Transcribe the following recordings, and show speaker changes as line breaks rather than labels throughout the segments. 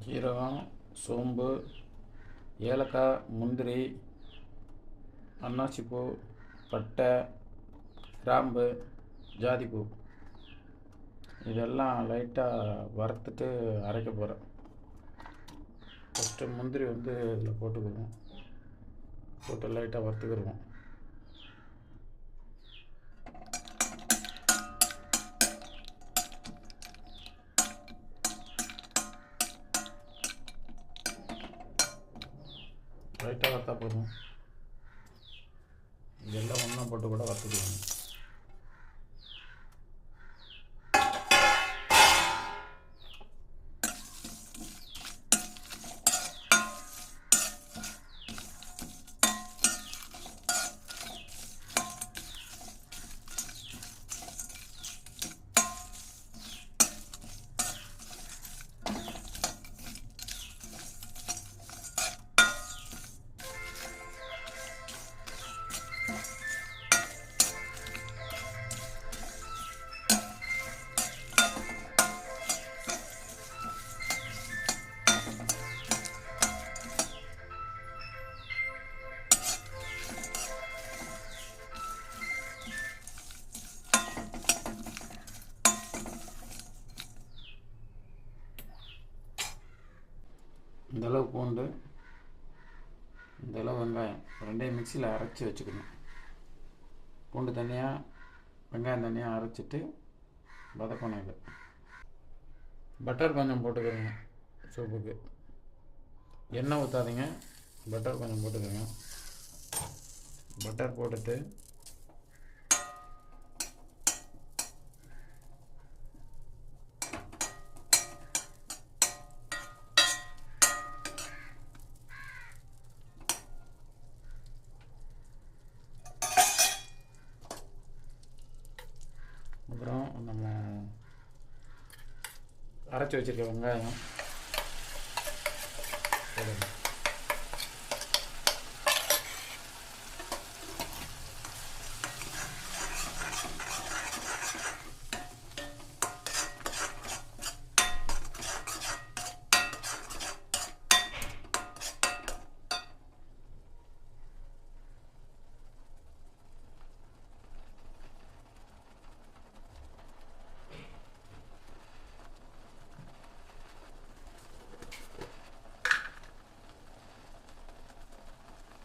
ஜீரகம், சோம்பு, ஏலக்காய், முந்திரி, அன்னாசிப்பூ, பட்டை, கிராம்பு, ஜாதிப்பூ இதெல்லாம் லைட்டாக வறுத்துட்டு அரைக்க போகிறேன். ஃபஸ்ட்டு முந்திரி இதில் போட்டுக்குவோம். போட்டு லைட்டாக வறுத்துக்கிடுவோம். லைட்டாக வறுத்தா போதும். இதெல்லாம் ஒன்றா போட்டு கூட வறுத்துக்குவோம். இந்தளவு பூண்டு, இந்தளவு வெங்காயம் ரெண்டையும் மிக்சியில் அரைச்சி வச்சுக்கணும். பூண்டு தனியாக, வெங்காயம் தனியாக அரைச்சிட்டு வதக்கணும். இது பட்டர் கொஞ்சம் போட்டுக்கிறேங்க. சூப்புக்கு எண்ணெய் ஊற்றாதீங்க, பட்டர் கொஞ்சம் போட்டுக்கிறேங்க. பட்டர் போட்டுட்டு அப்புறம் நம்ம அரைச்சி வச்சுருக்க வெங்காயம் போடணும்.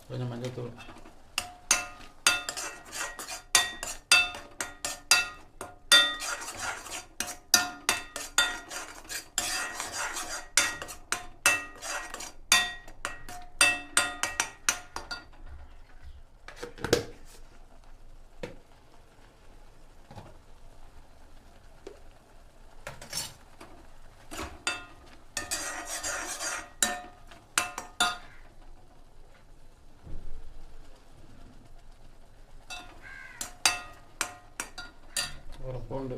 கொஞ்சம் மஞ்சள்தூள், ஒரு பூண்டு,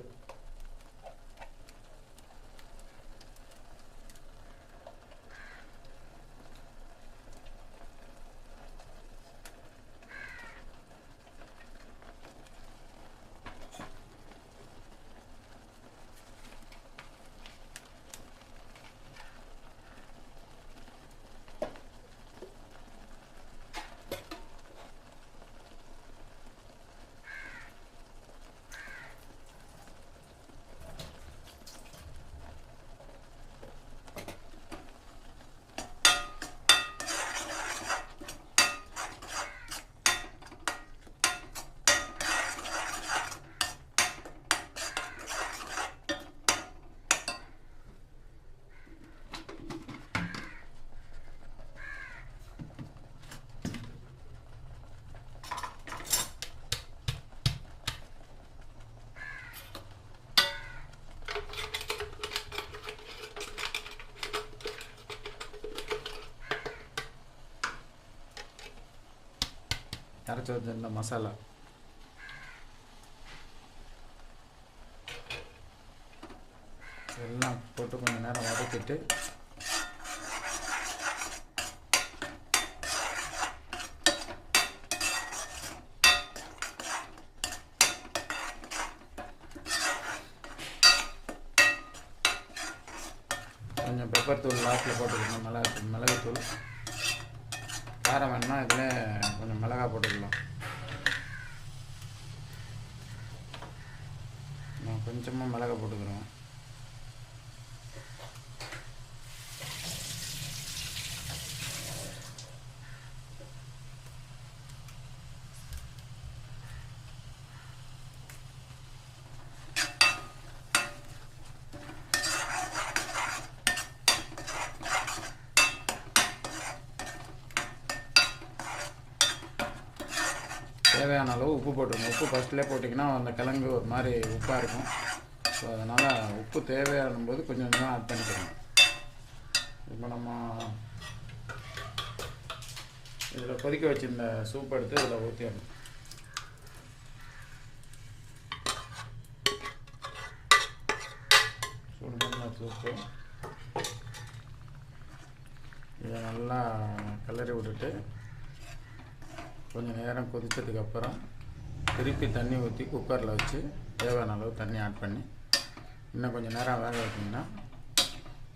அரைச்சி வச்சிருந்த மசாலா, எல்லாம் போட்டு கொஞ்சம் நேரம் வதக்கிட்டு கொஞ்சம் பெப்பர் தூள் லாஸ்ட்டில் போட்டுக்கணும். மிளகுத்தூள். காரம் வேணுன்னா இதில் கொஞ்சம் மிளகா போட்டுக்கலாம். நான் கொஞ்சமாக மிளகா போட்டுக்கிறேன். தேவையான அளவு உப்பு போட்டுருங்க. உப்பு ஃபஸ்ட்லேயே போட்டிங்கன்னா அந்த கிழங்கு ஒரு மாதிரி உப்பாக இருக்கும். ஸோ அதனால் உப்பு தேவையான போது கொஞ்சம் கொஞ்சமாக ஆட் பண்ணிக்கணும். இப்போ நம்ம இதில் கொதிக்க வச்சுருந்த சூப் எடுத்து இதில் ஊற்றிடணும். சுடுதண்ண சூப்பு இதை நல்லா கிளறி விட்டுட்டு கொஞ்சம் நேரம் கொதித்ததுக்கப்புறம் திருப்பி தண்ணி ஊற்றி குக்கரில் வச்சு தேவையான அளவு தண்ணி ஆட் பண்ணி இன்னும் கொஞ்சம் நேரம் வேக வச்சிங்கன்னா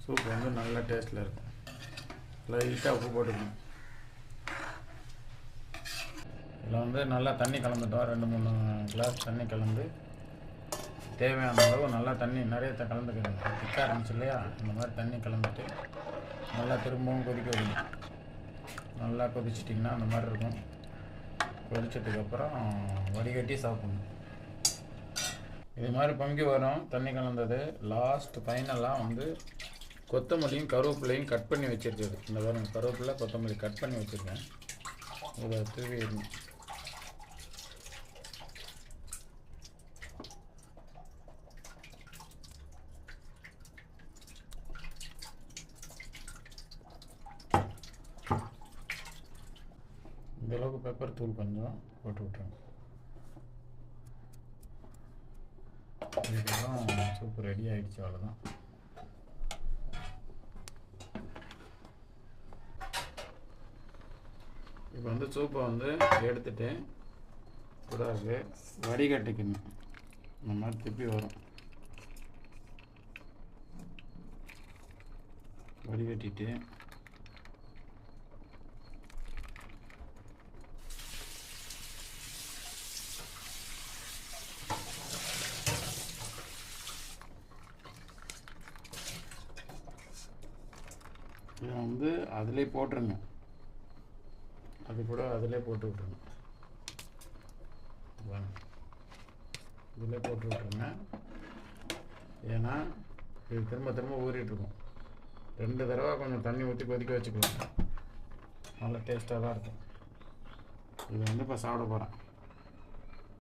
சூப் வந்து நல்ல டேஸ்ட்டில் இருக்கும். லைட்டாக உப்பு போட்டுக்கணும். இதில் வந்து நல்லா தண்ணி கலந்துட்டோம். 2-3 கிளாஸ் தண்ணி கலந்து தேவையான அளவு நல்லா தண்ணி நிறைய கலந்துக்கணும். திக்க ஆரம்பிச்சு இல்லையா, இந்த மாதிரி தண்ணி கலந்துட்டு நல்லா திரும்பவும் கொதிக்க வைக்கணும். நல்லா கொதிச்சிட்டிங்கன்னா அந்த மாதிரி இருக்கும். கொதிச்சதுக்கப்புறம் வடிகட்டி சாப்பிடணும். இது மாதிரி பொங்கி வரும் தண்ணி கலந்தது. லாஸ்ட் ஃபைனலாக வந்து கொத்தமல்லியும் கருவேப்பிலையும் கட் பண்ணி வச்சுருக்குது. இந்த பாருங்க, கருவேப்பிலை கொத்தமல்லி கட் பண்ணி வச்சுருக்கேன். இதை தூவிடணும். இந்தளவுக்கு பெப்பர் தூள் கொஞ்சம் போட்டு விட்டுருங்க. இதுக்கப்புறம் சூப் ரெடி ஆகிடுச்சு. அவ்வளோதான். இப்போ வந்து சூப்பை வந்து எடுத்துட்டு கூடாது வடிகட்டிக்கணும். இந்த மாதிரி திருப்பி வரும். வடிகட்டிட்டு இதை வந்து அதிலே போட்டுருங்க. அது கூட அதிலே போட்டு விட்ருங்க. இதிலே போட்டு விட்ருங்க. ஏன்னா இது திரும்ப திரும்ப ஊறிட்டுருக்கும். 2 தடவை கொஞ்சம் தண்ணி ஊற்றி கொதிக்க வச்சுக்கலாம். நல்லா டேஸ்ட்டாக தான் இருக்கும். இது வந்து இப்போ சாப்பிட போகிறேன்.